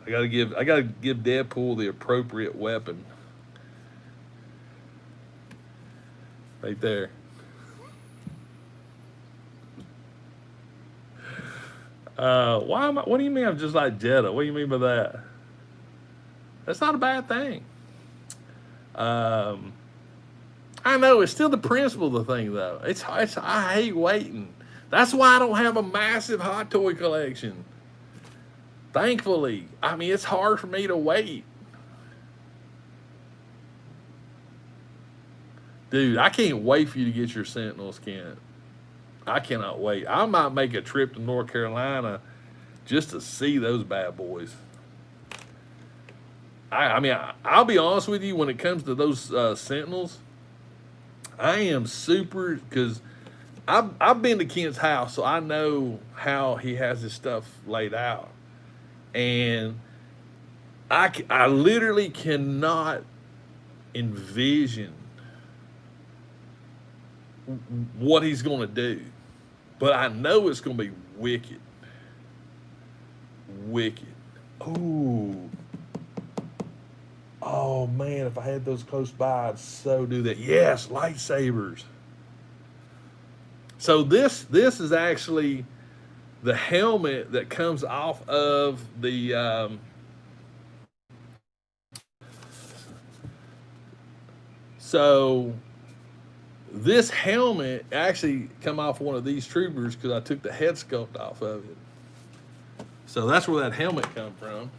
I gotta give Deadpool the appropriate weapon. Right there. What do you mean I'm just like Jeddah? What do you mean by that? That's not a bad thing. I know it's still the principle of the thing though. I hate waiting. That's why I don't have a massive Hot Toy collection. Thankfully, I mean it's hard for me to wait. Dude, I can't wait for you to get your Sentinels, Kent. I cannot wait. I might make a trip to North Carolina just to see those bad boys. I'll be honest with you, when it comes to those Sentinels, I am super, because I've been to Kent's house, so I know how he has his stuff laid out. And I literally cannot envision what he's going to do. But I know it's going to be wicked. Wicked. Ooh. Oh, man, if I had those close by, I'd so do that. Yes, lightsabers. So this is actually the helmet that comes off of the... So this helmet actually come off one of these troopers because I took the head sculpt off of it. So that's where that helmet come from.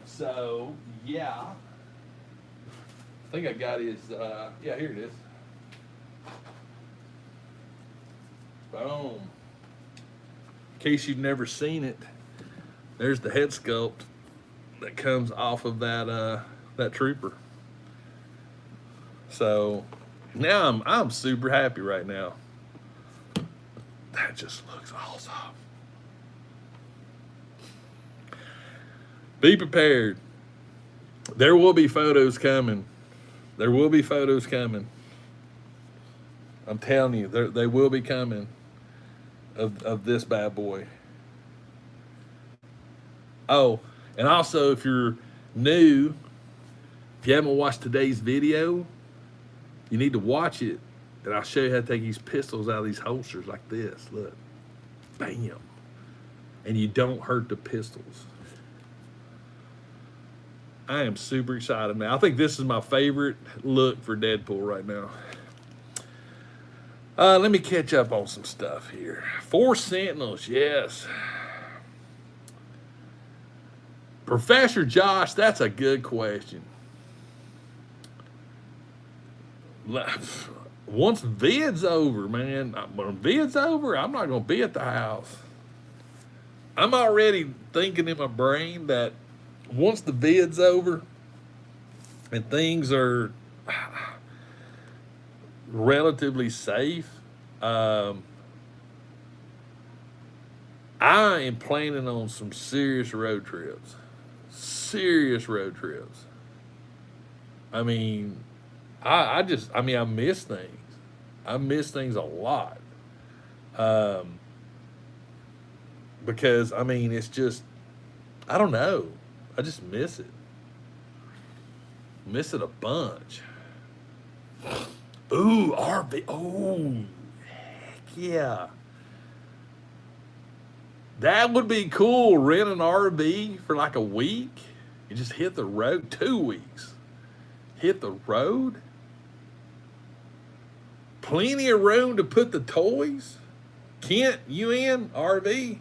So, yeah. I think I got his, yeah, here it is. Boom. In case you've never seen it, there's the head sculpt that comes off of that trooper. So now I'm super happy right now. That just looks awesome. Be prepared. There will be photos coming. There will be photos coming. I'm telling you, they will be coming of this bad boy. Oh, and also if you're new, if you haven't watched today's video, you need to watch it. And I'll show you how to take these pistols out of these holsters like this. Look. Bam. And you don't hurt the pistols. I am super excited now. I think this is my favorite look for Deadpool right now. Let me catch up on some stuff here. 4 Sentinels, yes. Professor Josh, that's a good question. Once vid's over, man, when vid's over, I'm not going to be at the house. I'm already thinking in my brain that once the vid's over and things are relatively safe, I am planning on some serious road trips. Serious road trips. I mean, I miss things. I miss things a lot. Because, I mean, it's just, I don't know. I just miss it. Miss it a bunch. Ooh, RV. Oh, heck yeah. That would be cool. Rent an RV for like a week. You just hit the road. 2 weeks. Hit the road. Plenty of room to put the toys. Kent, you in? RV?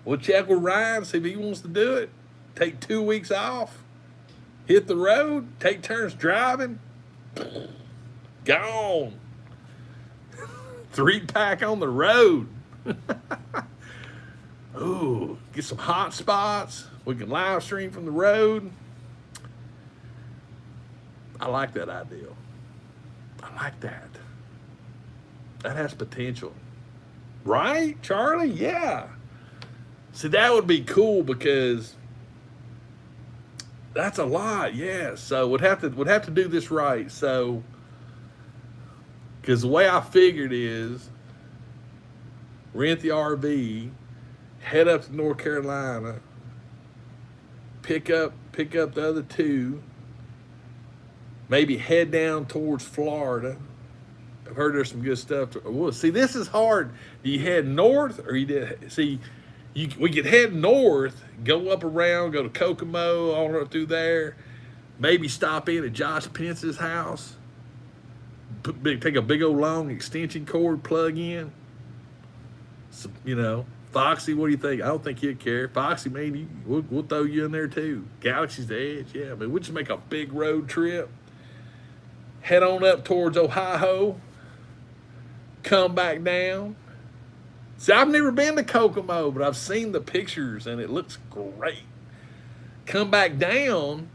We'll check with Ryan, see if he wants to do it. Take 2 weeks off. Hit the road. Take turns driving. Gone. 3-pack on the road. Ooh, get some hot spots. We can live stream from the road. I like that idea. I like that. That has potential. Right, Charlie? Yeah. See, that would be cool because that's a lot, yeah. So would have to do this right. So, because the way I figured is rent the RV, head up to North Carolina, pick up the other 2, maybe head down towards Florida. I've heard there's some good stuff. Well, see, this is hard. Do you head north or we could head north, go up around, go to Kokomo, all the way through there, maybe stop in at Josh Pence's house, take a big old long extension cord, plug in. So, Foxy, what do you think? I don't think he'd care. Foxy, maybe we'll throw you in there too. Galaxy's Edge, yeah. But we'll just make a big road trip. Head on up towards Ohio. Come back down. See, I've never been to Kokomo, but I've seen the pictures and it looks great. Come back down,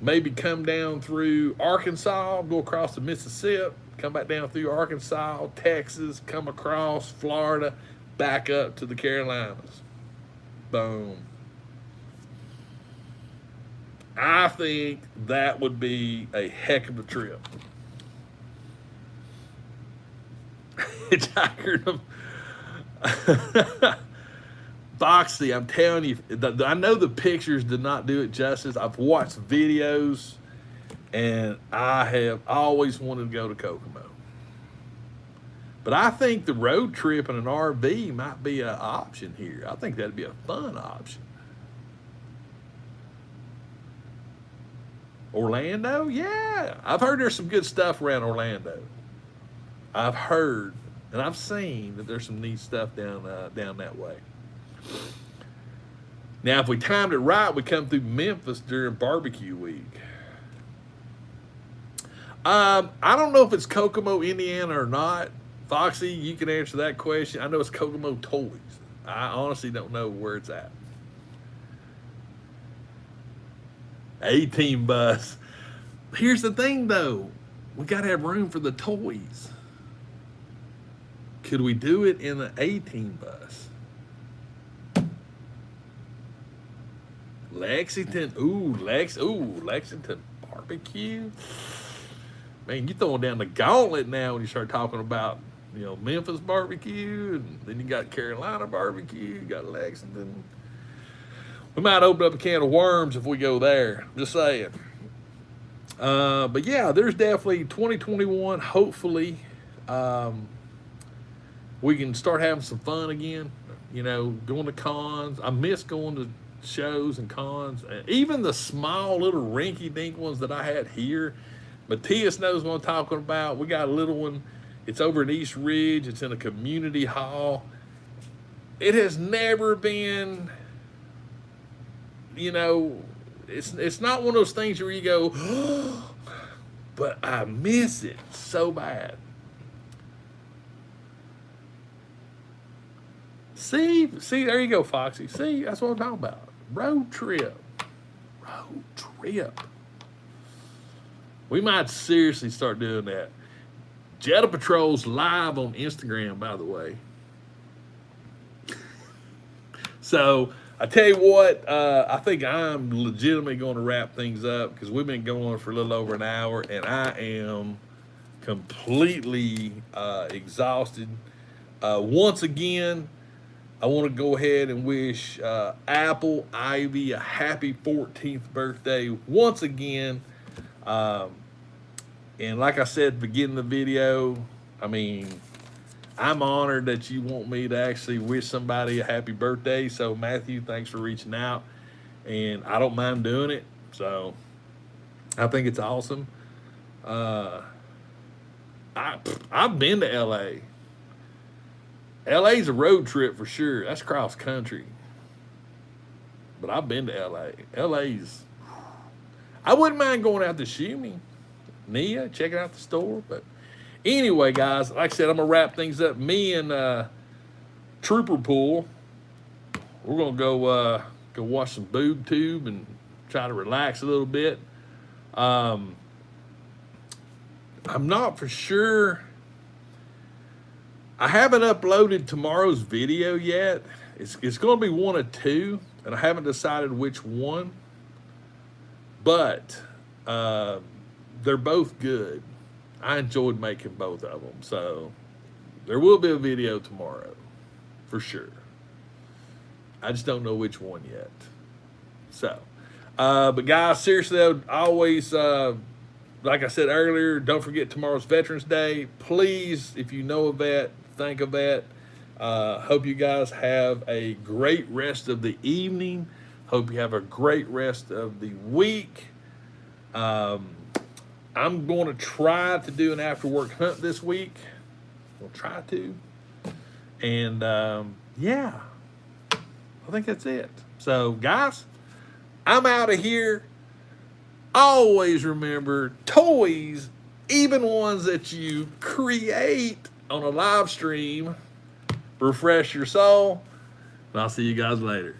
maybe come down through Arkansas, go across the Mississippi, come back down through Arkansas, Texas, come across Florida, back up to the Carolinas. Boom. I think that would be a heck of a trip. Hitchhiker. Foxy, I'm telling you, I know the pictures did not do it justice. I've watched videos, and I have always wanted to go to Kokomo. But I think the road trip in an RV might be an option here. I think that'd be a fun option. Orlando? Yeah. I've heard there's some good stuff around Orlando. I've heard, and I've seen that there's some neat stuff down that way. Now, if we timed it right, we come through Memphis during barbecue week. I don't know if it's Kokomo, Indiana or not. Foxy, you can answer that question. I know it's Kokomo Toys. I honestly don't know where it's at. A-Team bus. Here's the thing, though. We got to have room for the toys. could we do it in the A-Team bus? Lexington, Lexington barbecue. Man, you throwing down the gauntlet now when you start talking about, Memphis barbecue, and then you got Carolina barbecue, you got Lexington. We might open up a can of worms if we go there. Just saying. But yeah, there's definitely 2021. Hopefully, we can start having some fun again. Going to cons. I miss going to shows and cons. Even the small little rinky-dink ones that I had here. Matthias knows what I'm talking about. We got a little one. It's over in East Ridge. It's in a community hall. It has never been, it's not one of those things where you go, oh, but I miss it so bad. See, there you go, Foxy. See, that's what I'm talking about. Road trip. We might seriously start doing that. Jetta Patrol's live on Instagram, by the way. So, I tell you what, I think I'm legitimately going to wrap things up because we've been going for a little over an hour, and I am completely exhausted. Once again, I want to go ahead and wish Apple Ivy a happy 14th birthday once again. And like I said at the beginning of the video, I'm honored that you want me to actually wish somebody a happy birthday. So, Matthew, thanks for reaching out. And I don't mind doing it. So, I think it's awesome. I've been to L.A. L.A.'s a road trip for sure. That's cross country. But I've been to L.A. L.A.'s... I wouldn't mind going out to Shumi, Nia, checking out the store. But anyway, guys, like I said, I'm going to wrap things up. Me and Trooper Pool, we're going to go watch some boob tube and try to relax a little bit. I'm not for sure. I haven't uploaded tomorrow's video yet. It's going to be one of two, and I haven't decided which one. But they're both good. I enjoyed making both of them. So there will be a video tomorrow, for sure. I just don't know which one yet. So, but guys, seriously, I would always, like I said earlier, don't forget tomorrow's Veterans Day. Please, if you know a vet, think of that. Hope you guys have a great rest of the evening. Hope you have a great rest of the week. I'm going to try to do an after-work hunt this week. We'll try to. And, yeah, I think that's it. So, guys, I'm out of here. Always remember, toys, even ones that you create on a live stream, refresh your soul. And I'll see you guys later.